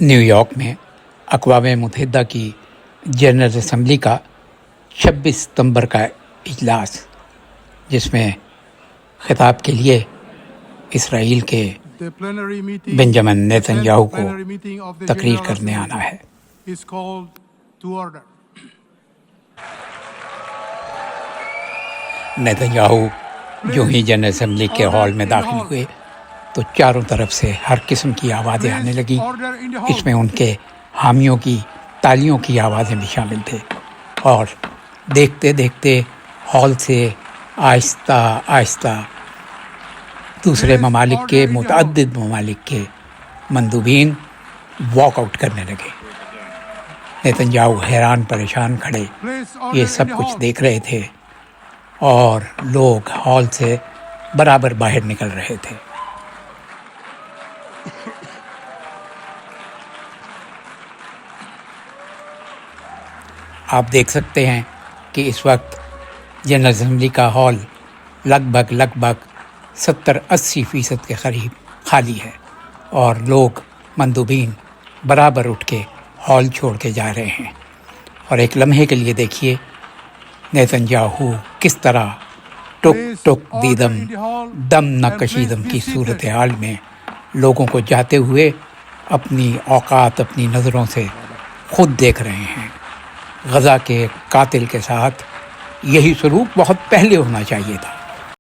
New York میں اقوام متحدہ کی جنرل اسمبلی کا 26 ستمبر کا اجلاس، جس میں خطاب کے لیے اسرائیل کے بنجامن نیتن یاہو کو تقریر کرنے آنا ہے۔ نیتن یاہو جو ہی جنرل اسمبلی کے ہال میں داخل ہوئے تو چاروں طرف سے ہر قسم کی آوازیں آنے لگیں۔ اس میں ان کے حامیوں کی تالیوں کی آوازیں بھی شامل تھے، اور دیکھتے دیکھتے ہال سے آہستہ آہستہ دوسرے ممالک کے متعدد ممالک کے مندوبین واک آؤٹ کرنے لگے۔ نیتن یاہو حیران پریشان کھڑے یہ سب کچھ دیکھ رہے تھے، اور لوگ ہال سے برابر باہر نکل رہے تھے۔ آپ دیکھ سکتے ہیں کہ اس وقت جنرل اسمبلی کا ہال لگ بھگ 70-80% کے قریب خالی ہے، اور لوگ مندوبین برابر اٹھ کے ہال چھوڑ کے جا رہے ہیں۔ اور ایک لمحے کے لیے دیکھیے نیتن یاہو کس طرح ٹک ٹک دیدم دم نہ کشیدم کی صورتحال میں لوگوں کو جاتے ہوئے اپنی اوقات اپنی نظروں سے خود دیکھ رہے ہیں۔ غزہ کے قاتل کے ساتھ یہی سلوک بہت پہلے ہونا چاہیے تھا۔